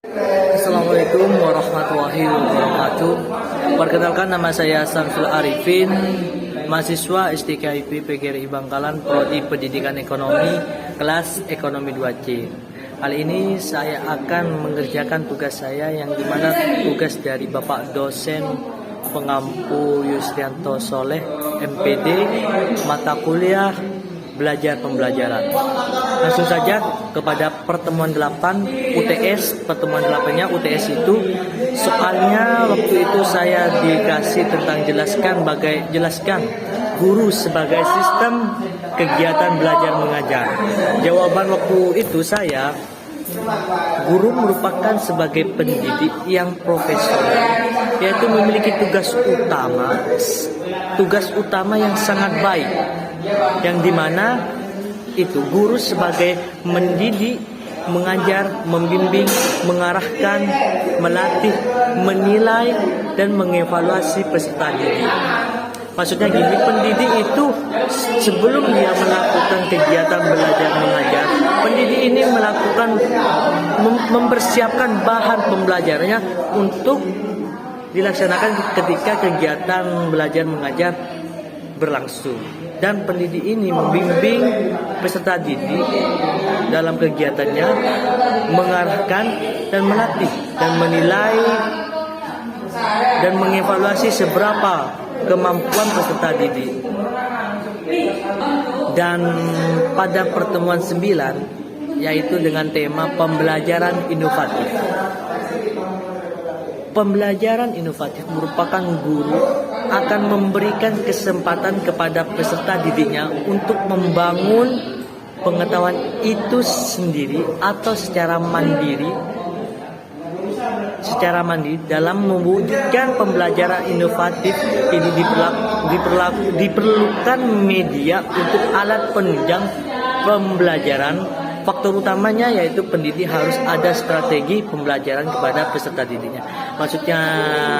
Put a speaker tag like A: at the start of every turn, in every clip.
A: Assalamualaikum warahmatullahi wabarakatuh. Perkenalkan, nama saya Samsul Arifin, mahasiswa STKIP PGRI Bangkalan, Prodi Pendidikan Ekonomi, kelas Ekonomi 2C. Kali ini saya akan mengerjakan tugas saya yang dimana tugas dari Bapak dosen Pengampu Yusrianto Soleh, MPD, mata kuliah belajar pembelajaran. Langsung saja kepada pertemuan 8 UTS. Pertemuan 8-nya UTS itu soalnya waktu itu saya dikasih tentang jelaskan guru sebagai sistem kegiatan belajar mengajar. Jawaban waktu itu saya, guru merupakan sebagai pendidik yang profesional, yaitu memiliki tugas utama yang sangat baik, yang dimana itu guru sebagai mendidik, mengajar, membimbing, mengarahkan, melatih, menilai, dan mengevaluasi peserta didik. Maksudnya gini, pendidik itu sebelum dia melakukan kegiatan belajar mengajar, pendidik ini mempersiapkan bahan pembelajarannya untuk dilaksanakan ketika kegiatan belajar mengajar berlangsung. Dan pendidik ini membimbing peserta didik dalam kegiatannya, mengarahkan dan melatih dan menilai dan mengevaluasi seberapa kemampuan peserta didik. Dan pada pertemuan 9, yaitu dengan tema pembelajaran inovatif. Pembelajaran inovatif merupakan guru akan memberikan kesempatan kepada peserta didiknya untuk membangun pengetahuan itu sendiri atau secara mandiri dalam mewujudkan pembelajaran inovatif ini diperlukan media untuk alat penunjang pembelajaran. Faktor utamanya yaitu pendidik harus ada strategi pembelajaran kepada peserta didiknya. Maksudnya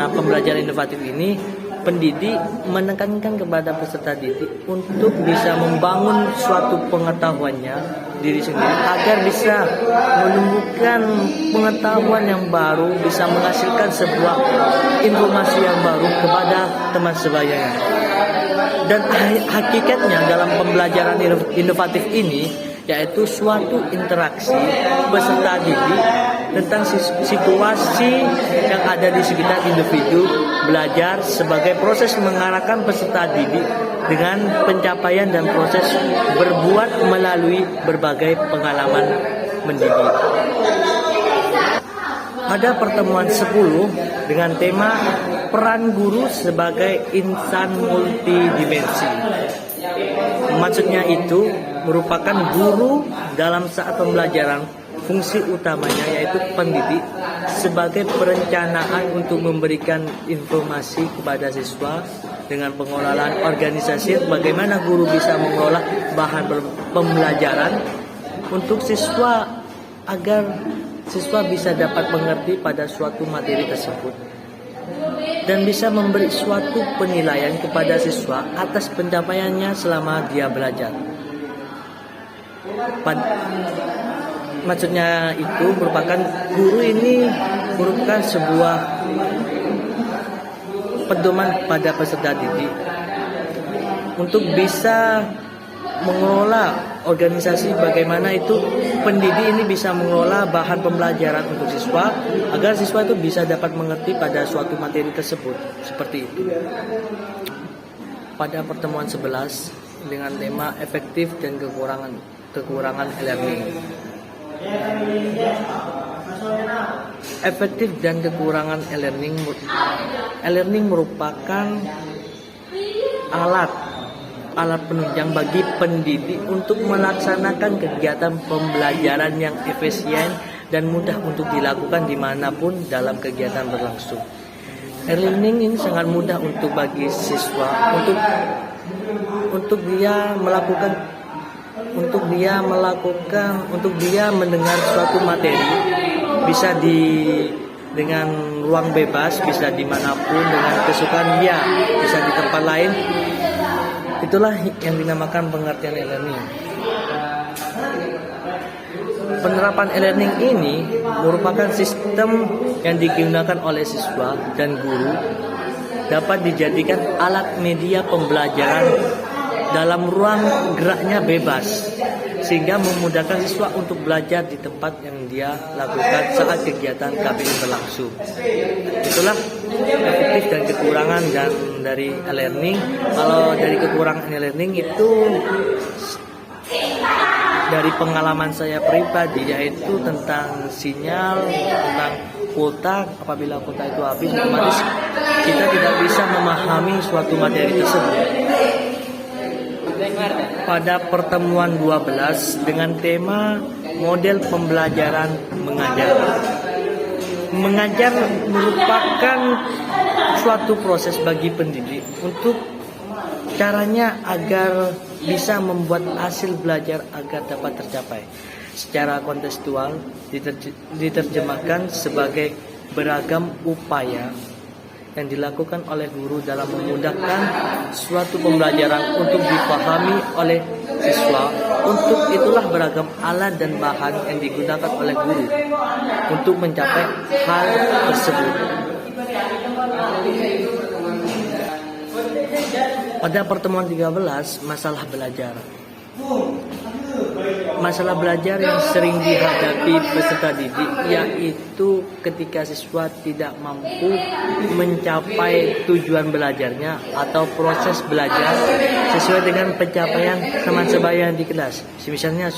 A: pembelajaran inovatif ini, pendidik menekankan kepada peserta didik untuk bisa membangun suatu pengetahuannya diri sendiri agar bisa menumbuhkan pengetahuan yang baru, bisa menghasilkan sebuah informasi yang baru kepada teman sebayanya. Dan hakikatnya dalam pembelajaran inovatif ini yaitu suatu interaksi peserta didik tentang situasi yang ada di sekitar individu belajar sebagai proses mengarahkan peserta didik dengan pencapaian dan proses berbuat melalui berbagai pengalaman mendidik. Pada pertemuan 10 dengan tema peran guru sebagai insan multidimensi. Maksudnya itu merupakan guru dalam saat pembelajaran, fungsi utamanya yaitu pendidik sebagai perencanaan untuk memberikan informasi kepada siswa dengan pengelolaan organisasi, bagaimana guru bisa mengolah bahan pembelajaran untuk siswa agar siswa bisa dapat mengerti pada suatu materi tersebut dan bisa memberi suatu penilaian kepada siswa atas pencapaiannya selama dia belajar. Maksudnya itu merupakan guru ini merupakan sebuah pedoman pada peserta didik untuk bisa mengelola organisasi, bagaimana itu pendidik ini bisa mengelola bahan pembelajaran untuk siswa agar siswa itu bisa dapat mengerti pada suatu materi tersebut, seperti itu. Pada pertemuan 11 dengan tema efektif dan kekurangan e-learning. Efektif dan kekurangan e-learning. E-learning merupakan alat penunjang bagi pendidik untuk melaksanakan kegiatan pembelajaran yang efisien dan mudah untuk dilakukan dimanapun dalam kegiatan berlangsung. E-learning ini sangat mudah untuk bagi siswa untuk dia mendengar suatu materi, bisa dengan ruang bebas, bisa dimanapun dengan kesukaan dia, bisa di tempat lain. Itulah yang dinamakan pengertian e-learning. Penerapan e-learning ini merupakan sistem yang digunakan oleh siswa dan guru dapat dijadikan alat media pembelajaran dalam ruang geraknya bebas, sehingga memudahkan siswa untuk belajar di tempat yang dia lakukan saat kegiatan KBM berlangsung. Itulah efektif dan kekurangan dari e-learning. Kalau dari kekurangan e-learning itu dari pengalaman saya pribadi, yaitu tentang sinyal, tentang kuota. Apabila kuota itu habis, otomatis kita tidak bisa memahami suatu materi tersebut. Pada pertemuan 12 dengan tema model pembelajaran mengajar. Mengajar merupakan suatu proses bagi pendidik untuk caranya agar bisa membuat hasil belajar agar dapat tercapai. Secara kontekstual diterjemahkan sebagai beragam upaya yang dilakukan oleh guru dalam memudahkan suatu pembelajaran untuk dipahami oleh siswa. Untuk itulah beragam alat dan bahan yang digunakan oleh guru untuk mencapai hal tersebut. Pada pertemuan 13, masalah belajar. Masalah belajar yang sering dihadapi peserta didik yaitu ketika siswa tidak mampu mencapai tujuan belajarnya atau proses belajar sesuai dengan pencapaian teman sebaya di kelas. Misalnya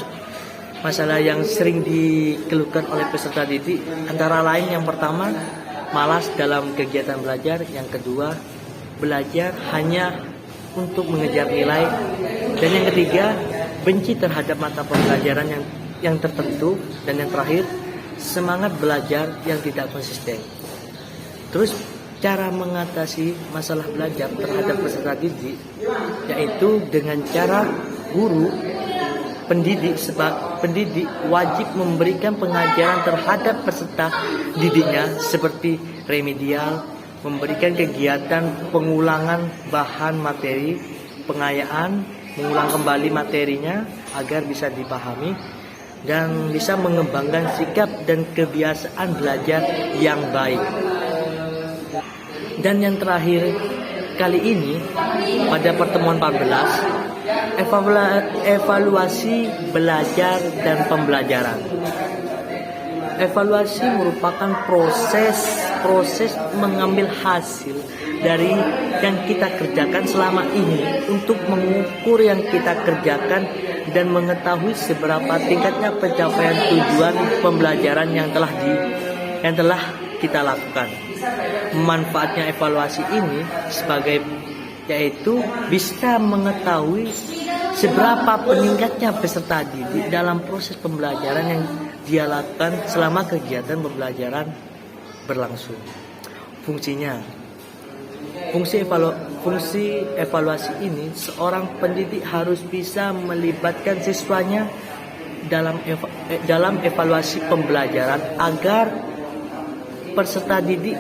A: masalah yang sering dikeluhkan oleh peserta didik antara lain yang pertama, malas dalam kegiatan belajar, yang kedua, belajar hanya untuk mengejar nilai, dan yang ketiga, benci terhadap mata pembelajaran yang tertentu, dan yang terakhir, semangat belajar yang tidak konsisten. Terus cara mengatasi masalah belajar terhadap peserta didik yaitu dengan cara guru pendidik wajib memberikan pengajaran terhadap peserta didiknya seperti remedial, memberikan kegiatan pengulangan bahan materi, pengayaan, mengulang kembali materinya agar bisa dipahami dan bisa mengembangkan sikap dan kebiasaan belajar yang baik. Dan yang terakhir kali ini pada pertemuan 14, evaluasi belajar dan pembelajaran. Evaluasi merupakan proses mengambil hasil dari yang kita kerjakan selama ini untuk mengukur yang kita kerjakan dan mengetahui seberapa tingkatnya pencapaian tujuan pembelajaran yang telah kita lakukan. Manfaatnya evaluasi ini yaitu bisa mengetahui seberapa peningkatnya peserta didik dalam proses pembelajaran yang dia lakukan selama kegiatan pembelajaran berlangsung. Fungsi evaluasi ini, seorang pendidik harus bisa melibatkan siswanya dalam evaluasi pembelajaran agar peserta didik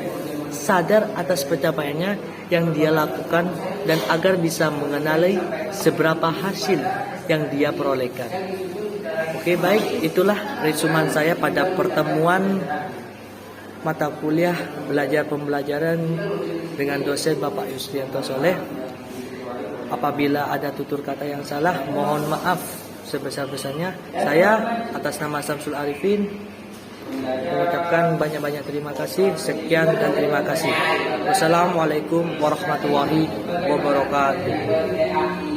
A: sadar atas pencapaiannya yang dia lakukan dan agar bisa mengenali seberapa hasil yang dia perolehkan. Oke, baik, itulah resuman saya pada pertemuan mata kuliah belajar pembelajaran dengan dosen Bapak Yusrianto Soleh. Apabila ada tutur kata yang salah, mohon maaf sebesar-besarnya. Saya atas nama Samsul Arifin mengucapkan banyak-banyak terima kasih. Sekian dan terima kasih. Wassalamualaikum warahmatullahi wabarakatuh.